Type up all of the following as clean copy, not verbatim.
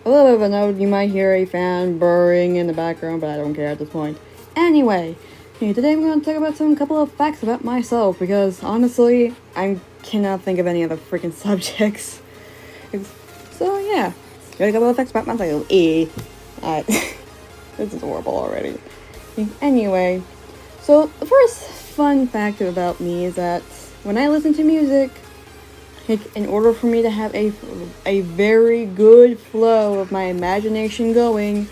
A little bit of a note, you might hear a fan burring in the background, but I don't care at this point. Anyway, today I'm going to talk about some couple of facts about myself, because honestly, I cannot think of any other freaking subjects. So yeah, got a couple of facts about myself. This is horrible already. Anyway, so the first fun fact about me is that when I listen to music, in order for me to have a very good flow of my imagination going,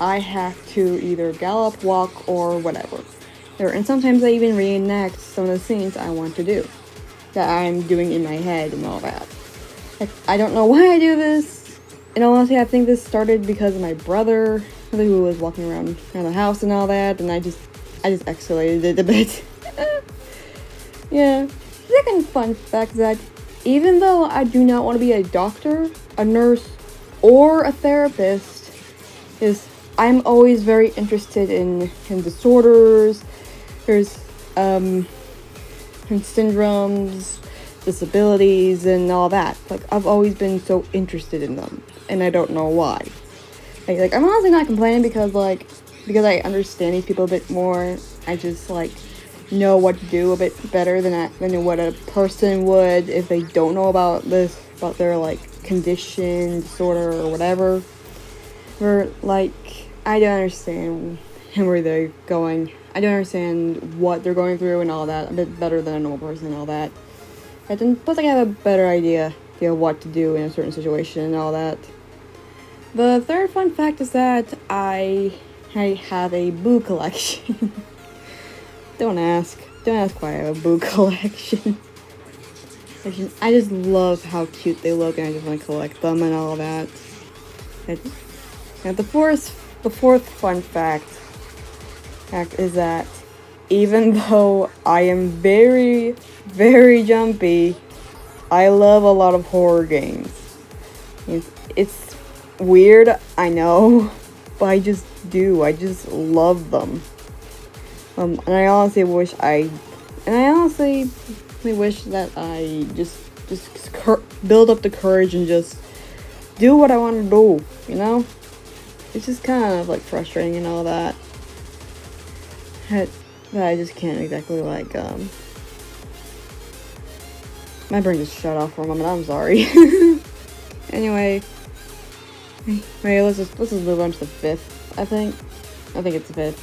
I have to either gallop, walk, or whatever. And sometimes I even reenact some of the scenes I want to do, that I'm doing in my head and all that. I don't know why I do this. And honestly, I think this started because of my brother, who was walking around the house and all that, and I just escalated it a bit. Yeah. Second fun fact is that even though I do not want to be a doctor, a nurse, or a therapist, I'm always very interested in disorders, and syndromes, disabilities, and all that. Like, I've always been so interested in them, and I don't know why. Like I'm honestly not complaining because I understand these people a bit more. I just know what to do a bit better than what a person would if they don't know about their condition, disorder, or whatever. Or I don't understand where they're going. I don't understand what they're going through and all that a bit better than a normal person and all that. And then, plus I have a better idea of what to do in a certain situation and all that. The third fun fact is that I have a boo collection. Don't ask why I have a boo collection. I just love how cute they look, and I just want to collect them and all that. And the fourth fun fact is that even though I am very, very jumpy, I love a lot of horror games. It's weird, I know, but I just do. I just love them. And I honestly wish that I just build up the courage and just do what I want to do, you know? It's just kind of frustrating and all that. That I just can't exactly my brain just shut off for a moment, I'm sorry. Anyway, let's just move on to the fifth, I think it's the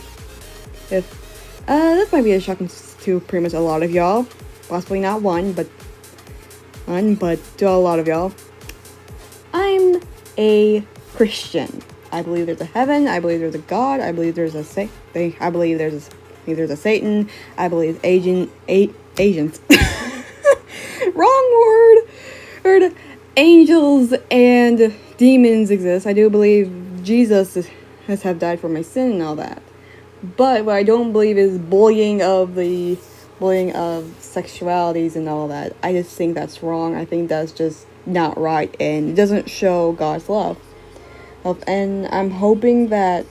fifth. This might be a shocking to pretty much a lot of y'all. Possibly not one, but to a lot of y'all. I'm a Christian. I believe there's a heaven. I believe there's a God. I believe there's a I believe there's a Satan. I believe agents. Wrong word. Angels and demons exist. I do believe Jesus has died for my sin and all that. But what I don't believe is bullying of sexualities and all that. I just think that's wrong. I think that's just not right, and it doesn't show God's love. And I'm hoping that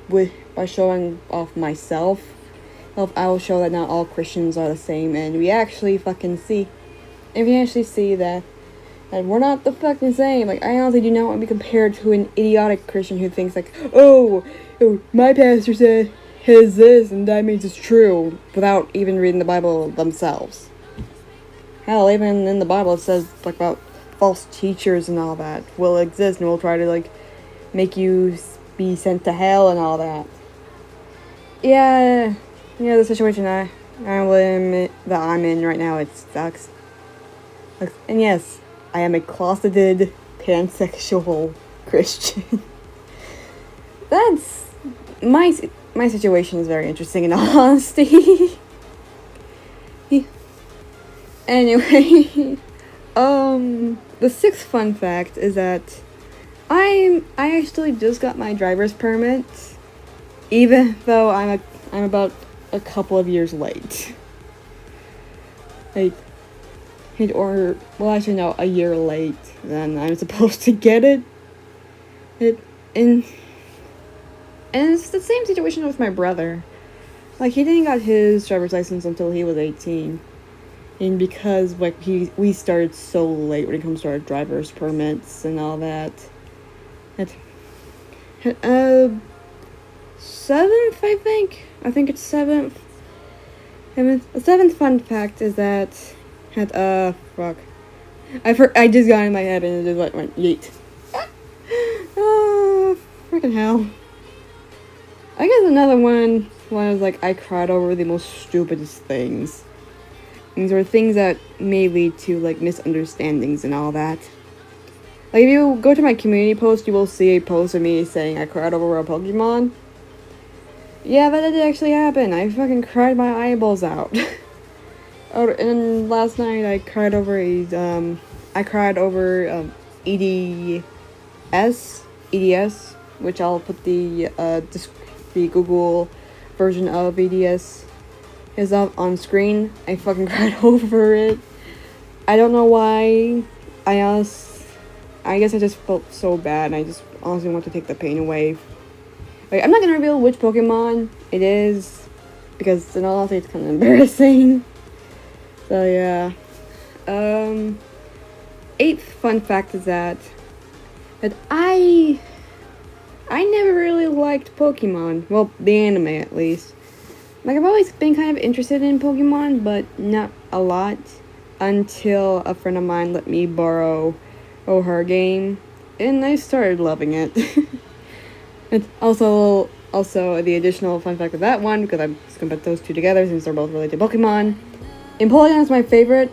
by showing off myself, I will show that not all Christians are the same, and we actually see that we're not the fucking same. I honestly do not want to be compared to an idiotic Christian who thinks oh, my pastor says this, and that means it's true, without even reading the Bible themselves. Hell, even in the Bible it says about false teachers and all that will exist and will try to make you be sent to hell and all that. Yeah, the situation that I'm in right now, it sucks. And yes, I am a closeted pansexual Christian. That's my situation is very interesting in all honesty. Anyway, the sixth fun fact is that I actually just got my driver's permit, even though I'm about a couple of years late. A year late than I'm supposed to get it. And it's the same situation with my brother. He didn't got his driver's license until he was 18. And because we started so late when it comes to our driver's permits and all that. It, seventh, I think. I think it's seventh. The seventh fun fact is that, fuck. I just got in my head and it just went yeet. Freaking hell. I guess another one was like I cried over the most stupidest things. These are things that may lead to like misunderstandings and all that. Like if you go to my community post, you will see a post of me saying I cried over a Pokemon. Yeah, that did actually happen. I fucking cried my eyeballs out. Oh, and last night I cried over EDS, which I'll put the Google version of EDS is up on screen. I fucking cried over it. I don't know why. I guess I just felt so bad, and I just honestly want to take the pain away. Like, I'm not gonna reveal which Pokemon it is, because in all honesty, it's kind of embarrassing. So yeah. Eighth fun fact is that I never really liked Pokemon. Well, the anime at least. Like, I've always been kind of interested in Pokemon, but not a lot, until a friend of mine let me borrow her game, and I started loving it. And also the additional fun fact of that one, because I'm just gonna put those two together since they're both related to Pokemon. Empoleon is my favorite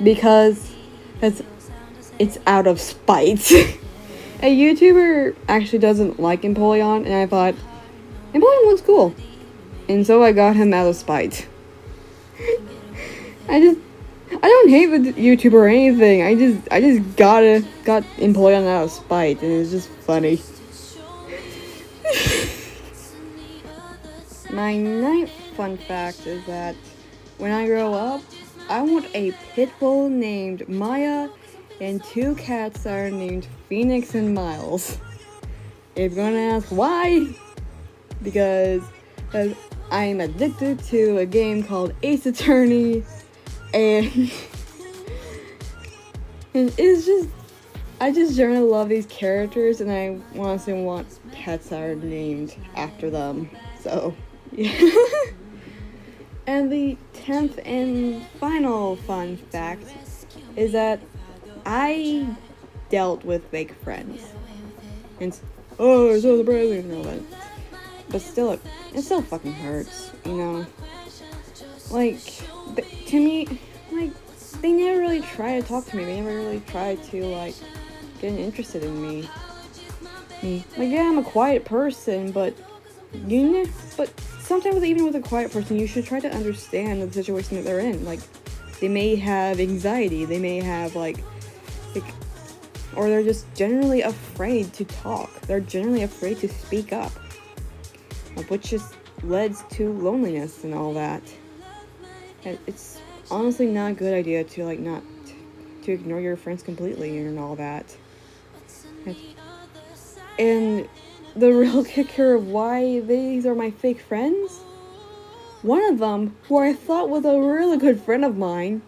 because it's out of spite. A YouTuber actually doesn't like Empoleon, and I thought, Empoleon looks cool. And so I got him out of spite. I don't hate the YouTuber or anything. I just got Empoleon out of spite, and it's just funny. My ninth fun fact is that when I grow up, I want a pit bull named Maya and 2 cats that are named Phoenix and Miles. If you're gonna ask why, because I'm addicted to a game called Ace Attorney, and it's just, I just generally love these characters, and I honestly want pets that are named after them. So, yeah. And the 10th and final fun fact is that I dealt with fake friends. And, oh, it's so surprising and all that. But still, it still fucking hurts, you know? Like, to me, like, they never really try to talk to me. They never really try to, like, get interested in me. Like, yeah, I'm a quiet person, but, sometimes even with a quiet person, you should try to understand the situation that they're in. Like, they may have anxiety, they may have, like, or they're just generally afraid to talk. They're generally afraid to speak up. Which just leads to loneliness and all that. It's honestly not a good idea to, like, not to ignore your friends completely and all that. And the real kicker of why these are my fake friends, one of them, who I thought was a really good friend of mine,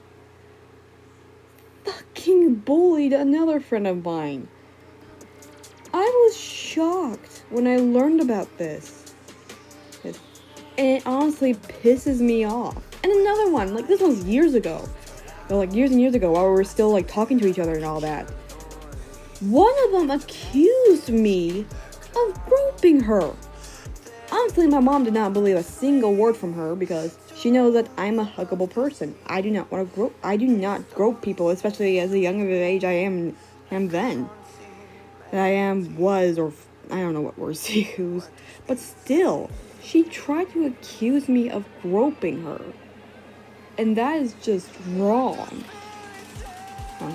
fucking bullied another friend of mine. I was shocked when I learned about this. And it honestly pisses me off. And another one, like, this one's years ago. Like, years and years ago, while we were still, like, talking to each other and all that. One of them accused me of groping her. Honestly, my mom did not believe a single word from her because she knows that I'm a huggable person. I do not grope people, especially as young of an age I am then. That was, or I don't know what words to use. But still, she tried to accuse me of groping her. And that is just wrong.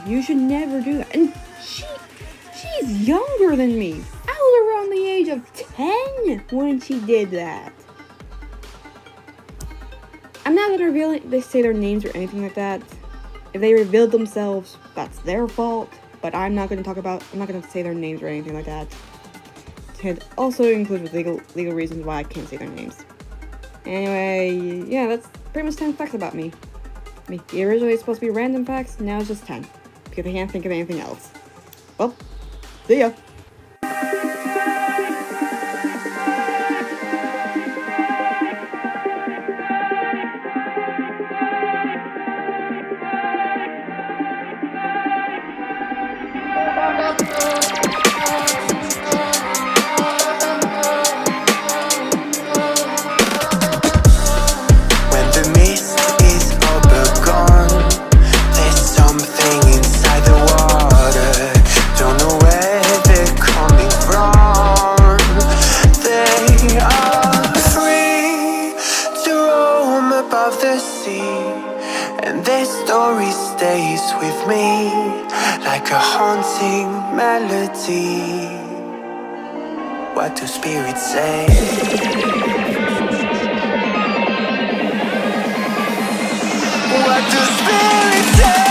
You should never do that. And she's younger than me. I was around the age of 10 when she did that. I'm not gonna say their names or anything like that. If they revealed themselves, that's their fault. But I'm not gonna say their names or anything like that. It also includes legal reasons why I can't say their names. Anyway, yeah, that's pretty much 10 facts about me. Originally it's supposed to be random facts, now it's just 10. Because I can't think of anything else. Well, see ya! reality. What do spirits say? What do spirits say?